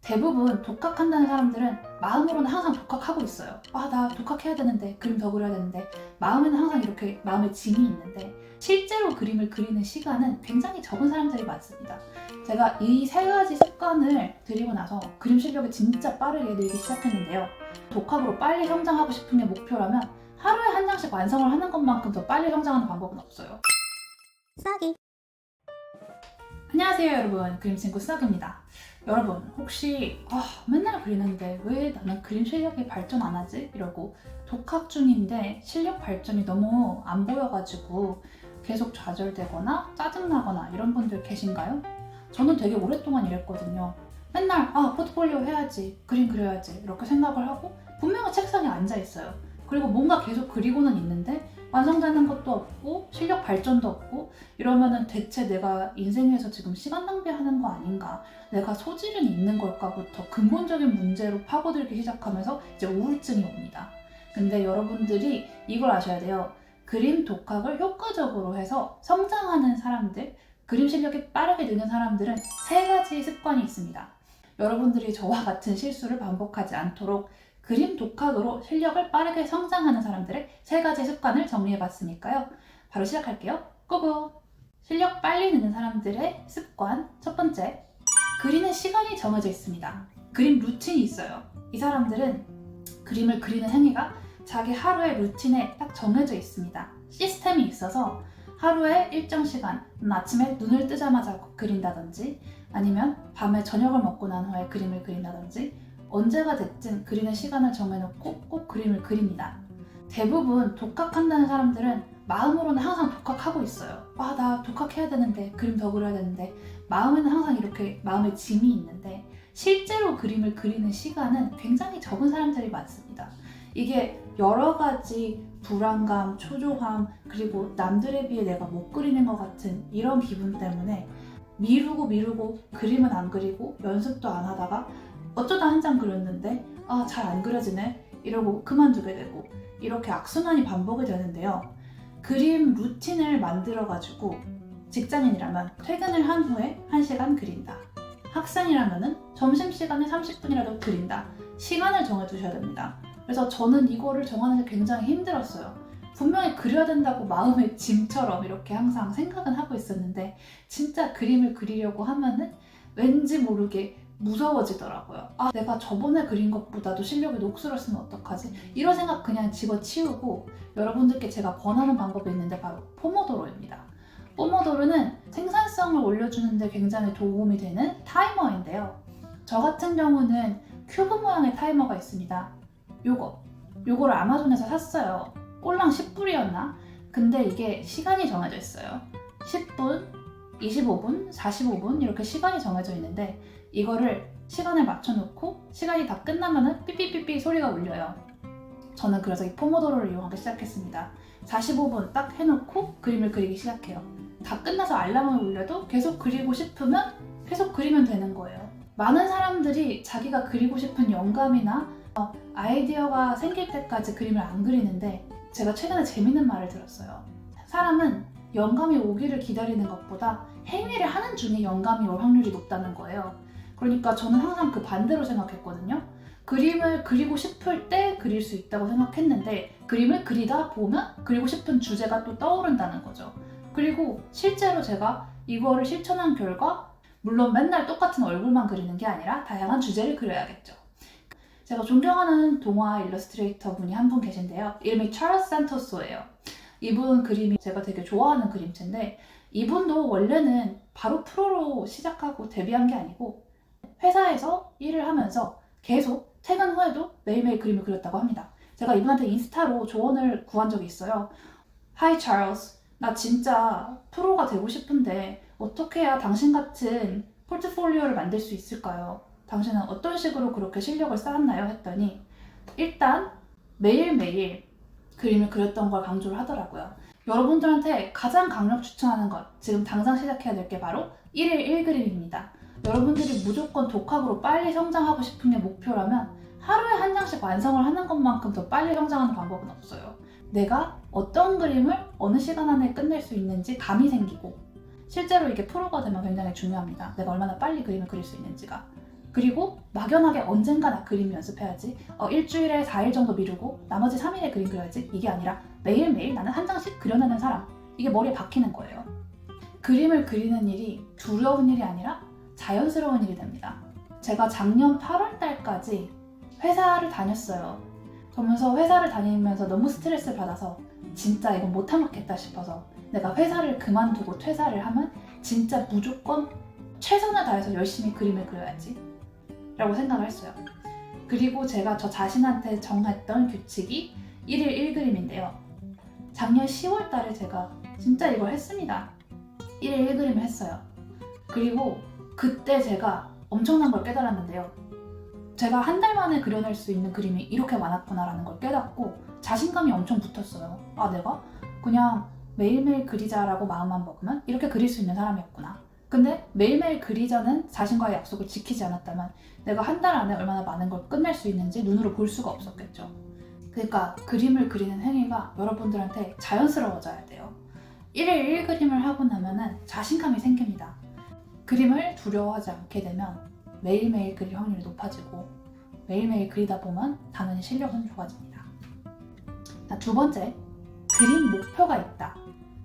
대부분 독학한다는 사람들은 마음으로는 항상 독학하고 있어요. 나 독학해야 되는데, 그림 더 그려야 되는데, 마음에는 항상 이렇게 마음에 짐이 있는데 실제로 그림을 그리는 시간은 굉장히 적은 사람들이 많습니다. 제가 이 세 가지 습관을 들이고 나서 그림 실력이 진짜 빠르게 늘기 시작했는데요. 독학으로 빨리 성장하고 싶은 게 목표라면 하루에 한 장씩 완성을 하는 것만큼 더 빨리 성장하는 방법은 없어요. 싹이. 안녕하세요 여러분, 그림친구 싹입니다. 여러분 혹시 맨날 그리는데 왜 나는 그림 실력이 발전 안 하지? 이러고 독학 중인데 실력 발전이 너무 안 보여가지고 계속 좌절되거나 짜증나거나 이런 분들 계신가요? 저는 되게 오랫동안 이랬거든요. 맨날 포트폴리오 해야지, 그림 그려야지 이렇게 생각을 하고 분명히 책상에 앉아 있어요. 그리고 뭔가 계속 그리고는 있는데 완성되는 것도 없고 실력 발전도 없고 이러면은 대체 내가 인생에서 지금 시간 낭비하는 거 아닌가, 내가 소질은 있는 걸까부터 근본적인 문제로 파고들기 시작하면서 이제 우울증이 옵니다. 근데 여러분들이 이걸 아셔야 돼요. 그림 독학을 효과적으로 해서 성장하는 사람들, 그림 실력이 빠르게 느는 사람들은 세 가지 습관이 있습니다. 여러분들이 저와 같은 실수를 반복하지 않도록 그림 독학으로 실력을 빠르게 성장하는 사람들의 세 가지 습관을 정리해봤으니까요. 바로 시작할게요. 고고! 실력 빨리 느는 사람들의 습관 첫 번째, 그리는 시간이 정해져 있습니다. 그림 루틴이 있어요. 이 사람들은 그림을 그리는 행위가 자기 하루의 루틴에 딱 정해져 있습니다. 시스템이 있어서 하루에 일정 시간, 아침에 눈을 뜨자마자 그린다든지 아니면 밤에 저녁을 먹고 난 후에 그림을 그린다든지 언제가 됐든 그리는 시간을 정해놓고 꼭 그림을 그립니다. 대부분 독학한다는 사람들은 마음으로는 항상 독학하고 있어요. 나 독학해야 되는데, 그림 더 그려야 되는데, 마음에는 항상 이렇게 마음에 짐이 있는데 실제로 그림을 그리는 시간은 굉장히 적은 사람들이 많습니다. 이게 여러 가지 불안감, 초조함, 그리고 남들에 비해 내가 못 그리는 것 같은 이런 기분 때문에 미루고 그림은 안 그리고 연습도 안 하다가 어쩌다 한 장 그렸는데 잘 안 그려지네 이러고 그만두게 되고 이렇게 악순환이 반복이 되는데요. 그림 루틴을 만들어 가지고 직장인이라면 퇴근을 한 후에 1시간 그린다. 학생이라면 점심시간에 30분이라도 그린다. 시간을 정해두셔야 됩니다. 그래서 저는 이거를 정하는 게 굉장히 힘들었어요. 분명히 그려야 된다고 마음의 짐처럼 이렇게 항상 생각은 하고 있었는데 진짜 그림을 그리려고 하면은 왠지 모르게 무서워지더라고요. 내가 저번에 그린 것보다도 실력이 녹슬었으면 어떡하지? 이런 생각 그냥 집어치우고 여러분들께 제가 권하는 방법이 있는데 바로 포모도로입니다. 포모도로는 생산성을 올려주는 데 굉장히 도움이 되는 타이머인데요. 저 같은 경우는 큐브 모양의 타이머가 있습니다. 요거를 아마존에서 샀어요. 꼴랑 10불이었나? 근데 이게 시간이 정해져 있어요. 10분, 25분, 45분 이렇게 시간이 정해져 있는데 이거를 시간을 맞춰놓고 시간이 다 끝나면은 삐삐삐삐 소리가 울려요. 저는 그래서 이 포모도로를 이용하기 시작했습니다. 45분 딱 해놓고 그림을 그리기 시작해요. 다 끝나서 알람을 울려도 계속 그리고 싶으면 계속 그리면 되는 거예요. 많은 사람들이 자기가 그리고 싶은 영감이나 아이디어가 생길 때까지 그림을 안 그리는데 제가 최근에 재밌는 말을 들었어요. 사람은 영감이 오기를 기다리는 것보다 행위를 하는 중에 영감이 올 확률이 높다는 거예요. 그러니까 저는 항상 그 반대로 생각했거든요. 그림을 그리고 싶을 때 그릴 수 있다고 생각했는데 그림을 그리다 보면 그리고 싶은 주제가 또 떠오른다는 거죠. 그리고 실제로 제가 이거를 실천한 결과 물론 맨날 똑같은 얼굴만 그리는 게 아니라 다양한 주제를 그려야겠죠. 제가 존경하는 동화 일러스트레이터 분이 한 분 계신데요. 이름이 찰스 산토소예요. 이분 그림이 제가 되게 좋아하는 그림체인데 이분도 원래는 바로 프로로 시작하고 데뷔한 게 아니고 회사에서 일을 하면서 계속 퇴근 후에도 매일매일 그림을 그렸다고 합니다. 제가 이분한테 인스타로 조언을 구한 적이 있어요. Hi Charles, 나 진짜 프로가 되고 싶은데 어떻게 해야 당신 같은 포트폴리오를 만들 수 있을까요? 당신은 어떤 식으로 그렇게 실력을 쌓았나요? 했더니 일단 매일매일 그림을 그렸던 걸 강조를 하더라고요. 여러분들한테 가장 강력 추천하는 것, 지금 당장 시작해야 될 게 바로 1일 1그림입니다. 여러분들이 무조건 독학으로 빨리 성장하고 싶은 게 목표라면 하루에 한 장씩 완성을 하는 것만큼 더 빨리 성장하는 방법은 없어요. 내가 어떤 그림을 어느 시간 안에 끝낼 수 있는지 감이 생기고 실제로 이게 프로가 되면 굉장히 중요합니다. 내가 얼마나 빨리 그림을 그릴 수 있는지가. 그리고 막연하게 언젠가 나 그림 연습해야지, 일주일에 4일 정도 미루고 나머지 3일에 그림 그려야지, 이게 아니라 매일매일 나는 한 장씩 그려내는 사람, 이게 머리에 박히는 거예요. 그림을 그리는 일이 두려운 일이 아니라 자연스러운 일이 됩니다. 제가 작년 8월 달까지 회사를 다녔어요. 그러면서 회사를 다니면서 너무 스트레스를 받아서 진짜 이건 못 참겠다 싶어서 내가 회사를 그만두고 퇴사를 하면 진짜 무조건 최선을 다해서 열심히 그림을 그려야지 라고 생각을 했어요. 그리고 제가 저 자신한테 정했던 규칙이 1일 1그림인데요. 작년 10월 달에 제가 진짜 이걸 했습니다. 1일 1그림을 했어요. 그리고 그때 제가 엄청난 걸 깨달았는데요. 제가 한 달 만에 그려낼 수 있는 그림이 이렇게 많았구나라는 걸 깨닫고 자신감이 엄청 붙었어요. 아, 내가 그냥 매일매일 그리자라고 마음만 먹으면 이렇게 그릴 수 있는 사람이었구나. 근데 매일매일 그리자는 자신과의 약속을 지키지 않았다면 내가 한 달 안에 얼마나 많은 걸 끝낼 수 있는지 눈으로 볼 수가 없었겠죠. 그러니까 그림을 그리는 행위가 여러분들한테 자연스러워져야 돼요. 1일 1그림을 하고 나면은 자신감이 생깁니다. 그림을 두려워하지 않게 되면 매일매일 그릴 확률이 높아지고 매일매일 그리다 보면 당연히 실력은 좋아집니다. 자, 두 번째, 그림 목표가 있다.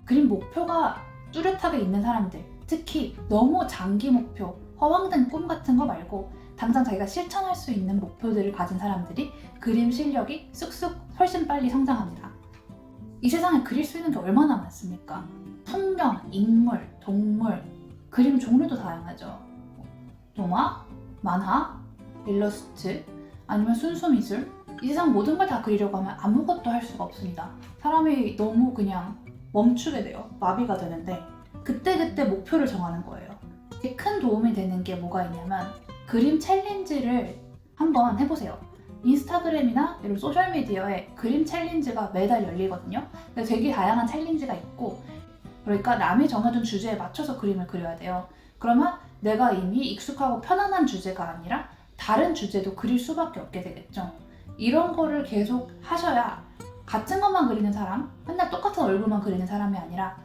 그림 목표가 뚜렷하게 있는 사람들, 특히 너무 장기 목표, 허황된 꿈 같은 거 말고 당장 자기가 실천할 수 있는 목표들을 가진 사람들이 그림 실력이 쑥쑥 훨씬 빨리 성장합니다. 이 세상에 그릴 수 있는 게 얼마나 많습니까? 풍경, 인물, 동물, 그림 종류도 다양하죠. 동화, 만화, 일러스트, 아니면 순수 미술, 이 세상 모든 걸 다 그리려고 하면 아무것도 할 수가 없습니다. 사람이 너무 그냥 멈추게 돼요. 마비가 되는데 그때그때 목표를 정하는 거예요. 큰 도움이 되는 게 뭐가 있냐면 그림 챌린지를 한번 해보세요. 인스타그램이나 이런 소셜미디어에 그림 챌린지가 매달 열리거든요. 되게 다양한 챌린지가 있고, 그러니까 남이 정해준 주제에 맞춰서 그림을 그려야 돼요. 그러면 내가 이미 익숙하고 편안한 주제가 아니라 다른 주제도 그릴 수밖에 없게 되겠죠. 이런 거를 계속 하셔야 같은 것만 그리는 사람, 맨날 똑같은 얼굴만 그리는 사람이 아니라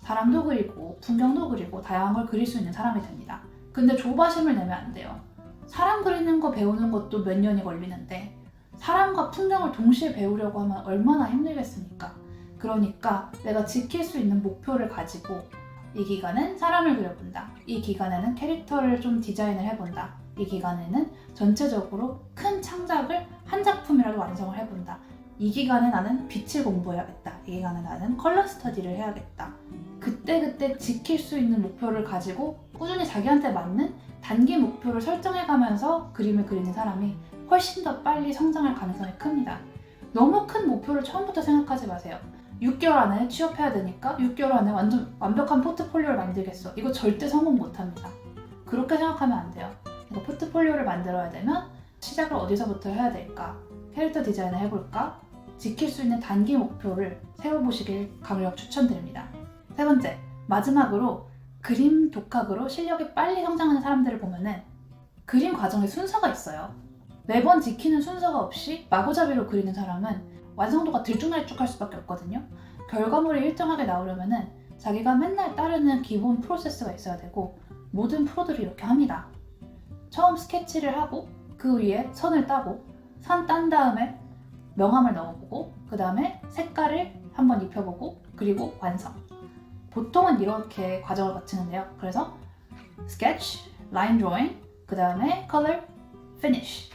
사람도 그리고 풍경도 그리고 다양한 걸 그릴 수 있는 사람이 됩니다. 근데 조바심을 내면 안 돼요. 사람 그리는 거 배우는 것도 몇 년이 걸리는데 사람과 풍경을 동시에 배우려고 하면 얼마나 힘들겠습니까? 그러니까 내가 지킬 수 있는 목표를 가지고 이 기간은 사람을 그려본다. 이 기간에는 캐릭터를 좀 디자인을 해본다. 이 기간에는 전체적으로 큰 창작을 한 작품이라도 완성을 해본다. 이 기간에 나는 빛을 공부해야겠다. 이 기간에 나는 컬러 스터디를 해야겠다. 그때그때 지킬 수 있는 목표를 가지고 꾸준히 자기한테 맞는 단기 목표를 설정해가면서 그림을 그리는 사람이 훨씬 더 빨리 성장할 가능성이 큽니다. 너무 큰 목표를 처음부터 생각하지 마세요. 6개월 안에 취업해야 되니까 6개월 안에 완전 완벽한 포트폴리오를 만들겠어. 이거 절대 성공 못합니다. 그렇게 생각하면 안 돼요. 이거 포트폴리오를 만들어야 되면 시작을 어디서부터 해야 될까? 캐릭터 디자인을 해볼까? 지킬 수 있는 단기 목표를 세워보시길 강력 추천드립니다. 세 번째, 마지막으로 그림 독학으로 실력이 빨리 성장하는 사람들을 보면은 그림 과정에 순서가 있어요. 매번 지키는 순서가 없이 마구잡이로 그리는 사람은 완성도가 들쭉날쭉할 수밖에 없거든요. 결과물이 일정하게 나오려면은 자기가 맨날 따르는 기본 프로세스가 있어야 되고 모든 프로들이 이렇게 합니다. 처음 스케치를 하고 그 위에 선을 따고 선 딴 다음에 명암을 넣어보고 그 다음에 색깔을 한번 입혀보고 그리고 완성. 보통은 이렇게 과정을 거치는데요. 그래서 sketch, line drawing, 그 다음에 color, finish.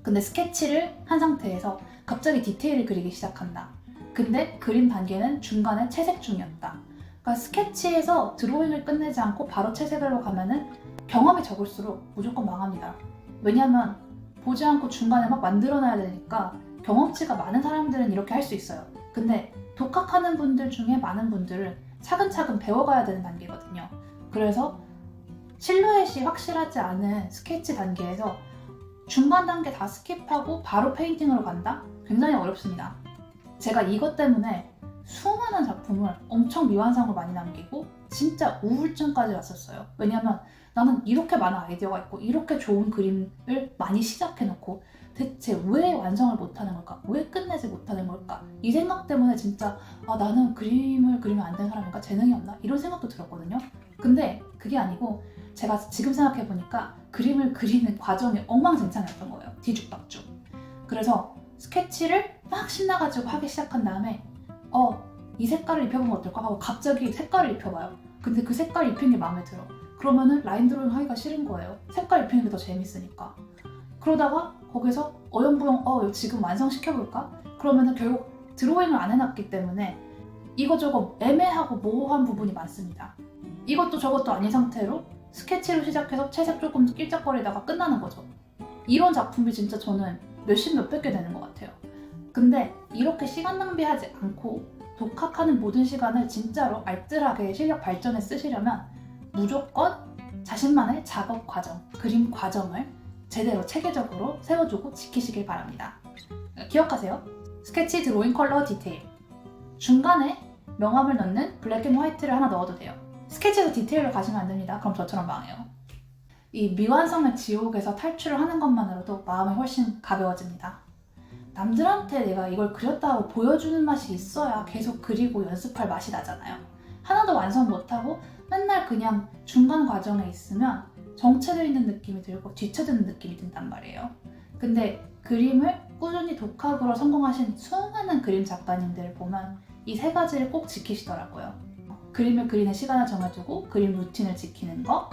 근데 스케치를 한 상태에서 갑자기 디테일을 그리기 시작한다. 근데 그림 단계는 중간에 채색 중이었다. 그러니까 스케치에서 드로잉을 끝내지 않고 바로 채색으로 가면은 경험이 적을수록 무조건 망합니다. 왜냐면 보지 않고 중간에 막 만들어놔야 되니까 경험치가 많은 사람들은 이렇게 할 수 있어요. 근데 독학하는 분들 중에 많은 분들은 차근차근 배워가야 되는 단계거든요. 그래서 실루엣이 확실하지 않은 스케치 단계에서 중간 단계 다 스킵하고 바로 페인팅으로 간다? 굉장히 어렵습니다. 제가 이것 때문에 수많은 작품을 엄청 미완성으로 많이 남기고 진짜 우울증까지 왔었어요. 왜냐면 나는 이렇게 많은 아이디어가 있고 이렇게 좋은 그림을 많이 시작해놓고 대체 왜 완성을 못하는 걸까? 왜 끝내지 못하는 걸까? 이 생각 때문에 진짜 나는 그림을 그리면 안 되는 사람인가? 재능이 없나? 이런 생각도 들었거든요. 근데 그게 아니고 제가 지금 생각해보니까 그림을 그리는 과정이 엉망진창이었던 거예요. 뒤죽박죽. 그래서 스케치를 막 신나가지고 하기 시작한 다음에 이 색깔을 입혀보면 어떨까 하고 갑자기 색깔을 입혀봐요. 근데 그 색깔 입힌 게 마음에 들어. 그러면은 라인 드로잉 하기가 싫은 거예요. 색깔 입히는 게 더 재밌으니까. 그러다가 거기서 어영부영 이거 지금 완성시켜볼까? 그러면은 결국 드로잉을 안 해놨기 때문에 이거저거 애매하고 모호한 부분이 많습니다. 이것도 저것도 아닌 상태로 스케치로 시작해서 채색 조금 낄적거리다가 끝나는 거죠. 이런 작품이 진짜 저는 몇십 몇백 개 되는 것 같아요. 근데 이렇게 시간 낭비하지 않고 독학하는 모든 시간을 진짜로 알뜰하게 실력 발전에 쓰시려면 무조건 자신만의 작업 과정, 그림 과정을 제대로 체계적으로 세워주고 지키시길 바랍니다. 기억하세요. 스케치, 드로잉, 컬러, 디테일. 중간에 명암을 넣는 블랙 앤 화이트를 하나 넣어도 돼요. 스케치에서 디테일로 가시면 안 됩니다. 그럼 저처럼 망해요. 이 미완성의 지옥에서 탈출을 하는 것만으로도 마음이 훨씬 가벼워집니다. 남들한테 내가 이걸 그렸다고 보여주는 맛이 있어야 계속 그리고 연습할 맛이 나잖아요. 하나도 완성 못하고 맨날 그냥 중간 과정에 있으면 정체되어 있는 느낌이 들고 뒤처지는 느낌이 든단 말이에요. 근데 그림을 꾸준히 독학으로 성공하신 수많은 그림 작가님들을 보면 이 세 가지를 꼭 지키시더라고요. 그림을 그리는 시간을 정해두고 그림 루틴을 지키는 거,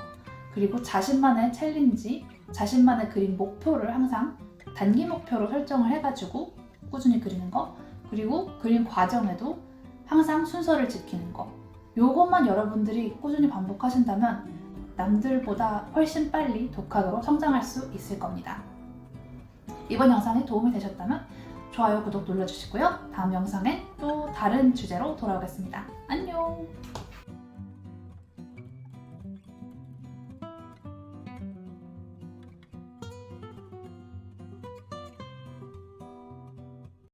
그리고 자신만의 챌린지, 자신만의 그림 목표를 항상 단기 목표로 설정을 해가지고 꾸준히 그리는 거, 그리고 그림 과정에도 항상 순서를 지키는 거. 요것만 여러분들이 꾸준히 반복하신다면 남들보다 훨씬 빨리 독학으로 성장할 수 있을 겁니다. 이번 영상이 도움이 되셨다면 좋아요, 구독 눌러주시고요. 다음 영상엔 또 다른 주제로 돌아오겠습니다. 안녕!